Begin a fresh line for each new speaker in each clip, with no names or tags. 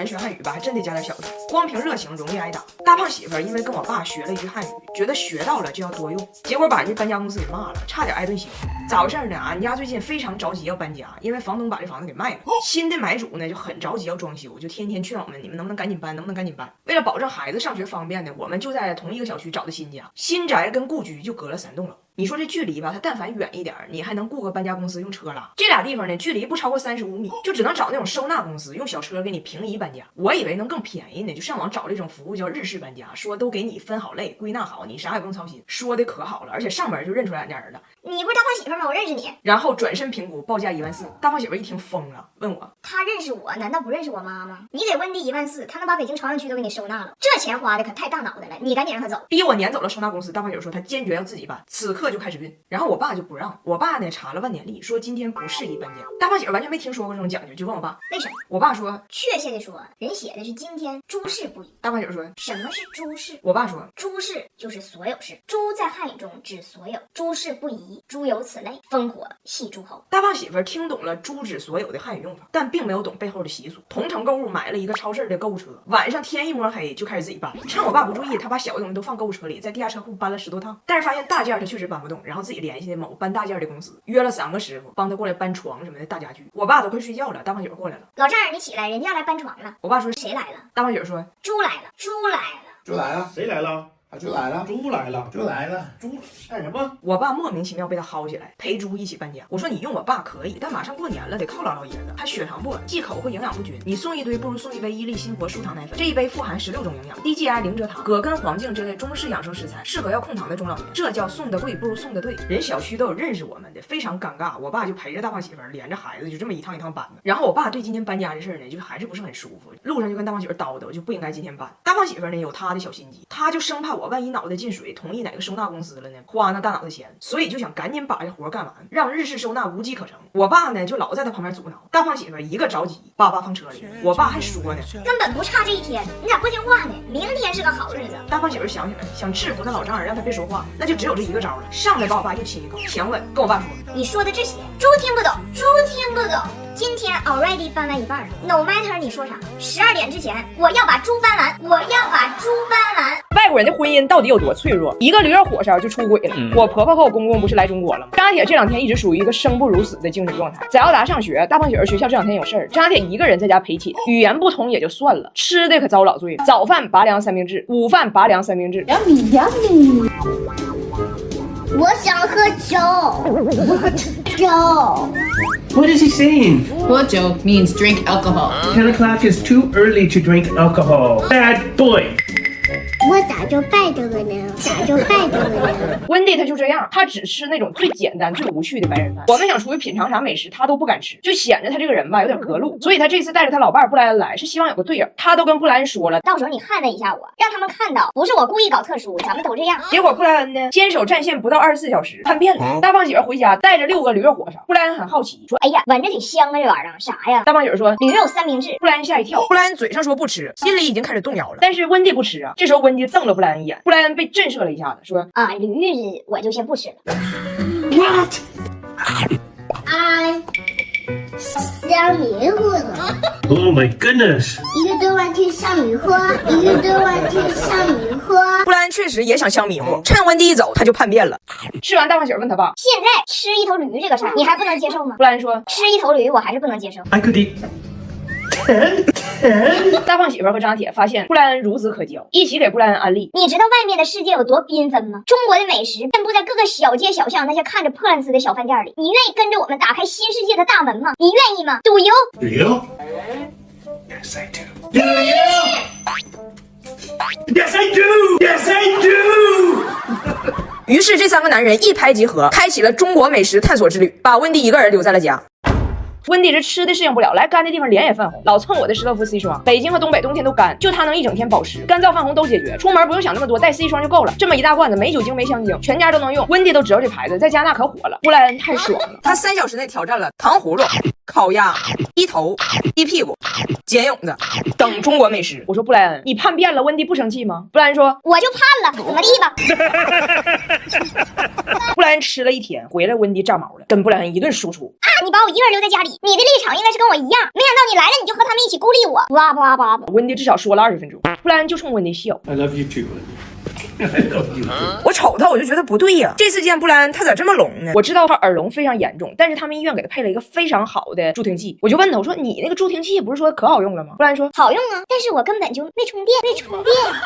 文学汉语吧，还真得加点小数。光凭热情容易挨打。大胖媳妇因为跟我爸学了一句汉语，觉得学到了就要多用，结果把人家搬家公司给骂了，差点挨顿刑。咋回事呢？俺家最近非常着急要搬家，因为房东把这房子给卖了，新的买主呢就很着急要装修，就天天劝我们，你们能不能赶紧搬，能不能赶紧搬？为了保证孩子上学方便呢，我们就在同一个小区找的新家，新宅跟故居就隔了3栋楼。你说这距离吧，它但凡远一点，你还能雇个搬家公司用车拉。这俩地方呢，距离不超过35米，就只能找那种收纳公司用小车给你平移搬家。我以为能更便宜呢，就上网找这种服务叫日式搬家，说都给你分好类，归纳好，你啥也不用操心。说的可好了，而且上门就认出来俺家人了。
你不是大胖媳妇吗？我认识你。
然后转身评估，报价14000。大胖媳妇一听疯了，问我：
他认识我，难道不认识我妈吗？你给温蒂14000，他能把北京朝阳区都给你收纳了，这钱花的可太大脑袋了。你赶紧让他走，
逼我撵走了收纳公司。大胖媳妇说他坚决要自己搬，此刻就开始运。然后我爸就不让，我爸呢查了万年历，说今天不适宜搬家。大胖媳妇完全没听说过这种讲究，就问我爸
为什么。
我爸说，
确切的说，人写的是今天诸事不宜。
大胖媳妇说，
什么是诸事？
我爸说，
诸事就是所有事，诸在汉语中指所有，诸事不宜，诸有此类，烽火戏诸侯。
大胖媳妇听懂了诸指所有的汉语用法，但并没有懂背后的习俗。同城购物买了一个超市的购物车，晚上天一摸黑就开始自己搬。趁我爸不注意，他把小的东西都放购物车里，在地下车库搬了10多趟，但是发现大件他确实搬不动，然后自己联系某搬大件的公司，约了3个师傅帮他过来搬床什么的大家具。我爸都快睡觉了，大胖媳妇过来了，
老丈人你起来，人家来搬床了。
我爸说
谁来了？
大胖媳妇说
猪来了，猪来了，
猪来了，
谁来了？
猪来了，
猪来了，
猪来了，
猪干什么？
我爸莫名其妙被他薅起来陪猪一起搬家。我说你用我爸可以，但马上过年了得犒劳老爷子，还血糖不稳，忌口会营养不均。你送一堆不如送一杯伊利新活舒糖奶粉，这一杯富含16种营养，低 GI 零蔗糖，葛根黄精这类中式养生食材，适合要控糖的中老年。这叫送的贵不如送的对。人小区都有认识我们的，非常尴尬。我爸就陪着大胖媳妇连着孩子就这么一趟一趟搬的。然后我爸对今天搬家这事儿呢，就还是不是很舒服，路上就跟大胖媳妇叨叨，就不应该今天搬。大胖媳妇呢有她的小心机，她就生怕我万一脑袋进水同意哪个收纳公司了呢，花那大脑袋钱，所以就想赶紧把这活干完，让日式收纳无机可乘。我爸呢就老在他旁边阻挠，大胖媳妇一个着急，叭叭放车里。我爸还说呢，
根本不差这一天，你咋不听话呢？明天是个好日子。
大胖媳妇想起来，想制服他老丈人，让他别说话，那就只有这一个招了，上来把我爸就亲一口，强吻，跟我爸说，
你说的这些猪听不懂，猪听不懂。今天 already 搬完一半了 ，no matter 你说啥，12点之前我要把猪搬完，我要把猪搬完。
外国人的婚姻到底有多脆弱？一个驴肉火烧就出轨了。我婆婆和我公公不是来中国了吗？张家铁这2天一直属于一个生不如死的精神状态。在澳大上学，大胖媳妇学校这2天有事儿，张家铁一个人在家陪寝，语言不通也就算了，吃的可遭老罪了。早饭拔凉三明治，午饭拔凉三明治。
Yummy. 我想喝酒。酒。
What is he saying?
Bojo means drink alcohol.
10 o'clock is too early to drink alcohol. Bad boy.
我咋就败得了呢？咋就败得了呢？
温蒂他就这样，他只吃那种最简单、最无趣的白人饭。我们想出去品尝啥美食，他都不敢吃，就显得他这个人吧有点隔路。所以他这次带着他老伴布莱恩来，是希望有个队友。他都跟布莱恩说了，
到时候你捍卫一下我，让他们看到不是我故意搞特殊，咱们都这样。
结果布莱恩呢，坚守战线不到24小时，叛变了。大胖媳妇回家带着6个驴肉火烧，布莱恩很好奇，说：“
哎呀，闻着挺香啊，这玩意儿啥呀？”
大胖媳妇说：“
驴肉三明治。”
布莱恩吓一跳，布莱恩嘴上说不吃，心里已经开始动摇了。但是温蒂不吃啊，这时候温蒂瞪了布莱恩一眼。布莱恩被震慑了一下子，说：“
啊，驴我就先不吃了。”
What?
I 想迷糊了。
Oh my goodness.
一个多玩具像迷糊，一个多玩具像迷糊。
布莱恩确实也想香迷糊，趁温蒂一走，他就叛变了。吃完，大胖媳妇问他爸：“
现在吃一头驴这个事儿，你还不能接受吗？”
布莱恩说：“
吃一头驴我还是不能接受。”
I could eat 10.
大胖媳妇和张铁发现布莱恩孺子可教，一起给布莱恩安利。
你知道外面的世界有多缤纷吗？中国的美食遍布在各个小街小巷，那些看着破烂似的小饭店里。你愿意跟着我们打开新世界的大门吗？你愿意吗 ？Do you？
Do you? Yes, I do. Do you? Yes, I do. Yes, I do.
于是这3个男人一拍即合，开启了中国美食探索之旅，把温蒂一个人留在了家。温蒂这吃的适应不了，来干的地方脸也泛红，老蹭我的施乐肤 C 霜。北京和东北冬天都干，就它能一整天保湿，干燥泛红都解决。出门不用想那么多，带 C 霜就够了。这么一大罐子，没酒精没香精，全家都能用。温蒂都知道这牌子，在加拿大可火了。布莱恩太爽了，他3小时内挑战了糖葫芦、烤鸭、低头、低屁股、剪蛹子等中国美食。我说布莱恩，你叛变了，温蒂不生气吗？布莱恩说：“
我就叛了，怎么地吧？”
布莱恩吃了1天，回来温蒂炸毛了，跟布莱恩一顿输出
啊！你把我一个人留在家里，以，你的立场应该是跟我一样，没想到你来了你就和他们一起孤立我，哇哇哇！
温迪至少说了20分钟，布莱恩就冲温迪笑。
I love you too, I love you.
我瞅他我就觉得不对呀，这次见布莱恩他咋这么聋呢？我知道他耳聋非常严重，但是他们医院给他配了一个非常好的助听器。我就问他，我说你那个助听器不是说可好用了吗？布莱恩说
好用啊，但是我根本就没充电。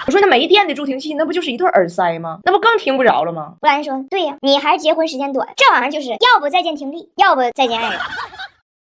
我说那没电的助听器那不就是一对耳塞吗？那不更听不着了吗？
布莱恩说对呀，你还是结婚时间短，这玩意儿就是要不再见听力，要不再见爱人。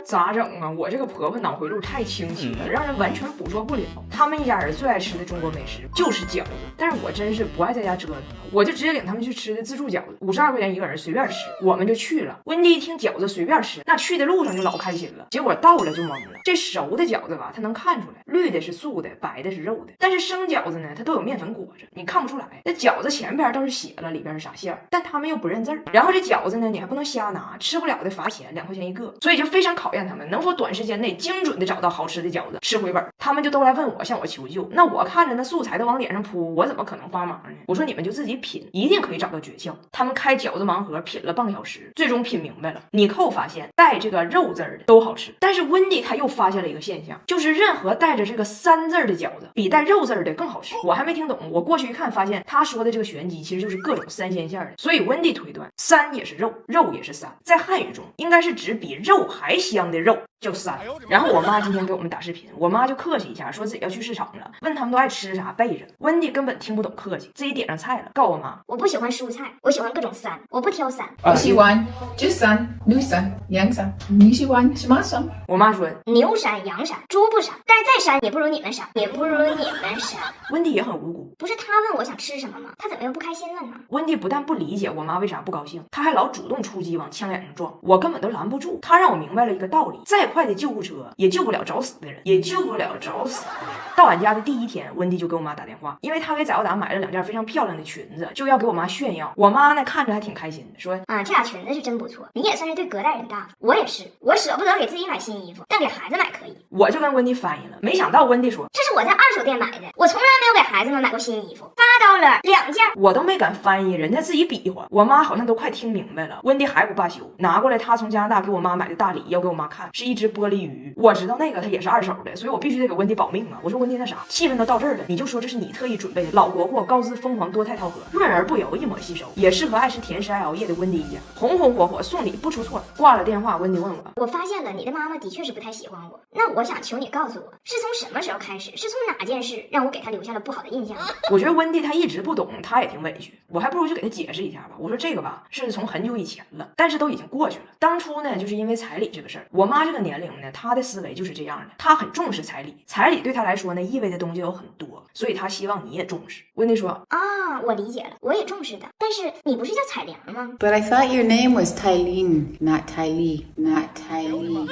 咋整啊？我这个婆婆脑回路太清晰了，让人完全捕捉不了。他们一家人最爱吃的中国美食就是饺子，但是我真是不爱在家折腾，我就直接领他们去吃的自助饺子，52块钱一个人随便吃，我们就去了。温迪一听饺子随便吃，那去的路上就老开心了，结果到了就懵了。这熟的饺子吧，它能看出来，绿的是素的，白的是肉的，但是生饺子呢，它都有面粉裹着，你看不出来。那饺子前边倒是写了里边是啥馅儿，但他们又不认字儿。然后这饺子呢，你还不能瞎拿，吃不了的罚钱2块钱一个，所以就非常考验他们能否短时间内精准的找到好吃的饺子，吃回本。他们就都来问我，向我求救。那我看着那素材都往脸上扑，我怎么可能帮忙呢？我说你们就自己品，一定可以找到诀窍。他们开饺子盲盒品了半个小时，最终品明白了。尼寇发现带这个肉字儿的都好吃，但是温迪他又发现了一个现象，就是任何带着这个3字儿的饺子比带肉字儿的更好吃。我还没听懂，我过去一看，发现他说的这个玄机其实就是各种3鲜馅的。所以温迪推断3也是肉，肉也是3，在汉语中应该是指比肉还香的肉叫3。然后我妈今天给我们打视频，我妈就客气一下，说自己要去市场了，问他们都爱吃啥备着。温迪根本听不懂客气，自己点上菜了，告我妈
我不喜欢蔬菜，我喜欢各种3，我不挑3。
我喜欢猪3、牛3、羊3。你喜欢什么3？
我妈说
牛膻、羊膻、猪不膻，但是再膻也不如你们膻，也不如你们膻。
温迪也很无辜，
不是他问我想吃什么吗？他怎么又不开心了呢？
温迪不但不理解我妈为啥不高兴，他还老主动出击往枪眼上撞，我根本都拦不住。他让我明白了一个道理，再快的救护车也救不了找死的人，也救不了找死的人。到俺家的第1天，温迪就给我妈打电话，因为他给载奥达买了2件非常漂亮的裙子，就要给我妈炫耀。我妈呢看着还挺开心的，说
啊，这俩裙子是真不错，你也算是对隔代人大方。我也是，我舍不得给自己买新衣服，但给孩子买可以。
我就跟温迪翻译了，没想到温迪说
这是我在2手店买的，我从来没有给孩子们买过新衣服，$82件，
我都没敢翻译，人家自己比划。我妈好像都快听明白了，温迪还不罢休，拿过来他从加拿大给我妈买的大礼，要给我妈看，是一只玻璃鱼。我知道那个它也是2手的，所以我必须得给温迪保命啊！我说温迪那啥，气氛都到这儿了，你就说这是你特意准备的老国货高姿疯狂多肽套盒，润而不油，一抹吸收，也适合爱吃甜食爱熬夜的温迪一家，红红火火送礼不出错。挂了电话，温迪问我
发现了你的妈妈的确是不太喜欢我，那我想求你告诉我，是从什么时候开始，是从哪件事让我给她留下了不好的印象呢？
我觉得温迪他一直不懂，他也挺委屈，我还不如就给他解释一下吧。我说这个吧是从很久以前了，但是都已经过去了。当初呢就是因为彩礼这个事儿，我妈这个年龄呢，她的思维就是这样的，她很重视彩礼，彩礼对她来说呢意味的东西有很多，所以她希望你也重视。温迪说
啊，我理解了，我也重视的，但是你不是叫彩玲吗？
But I thought your name was Tylene, not Tylee, not Tylee.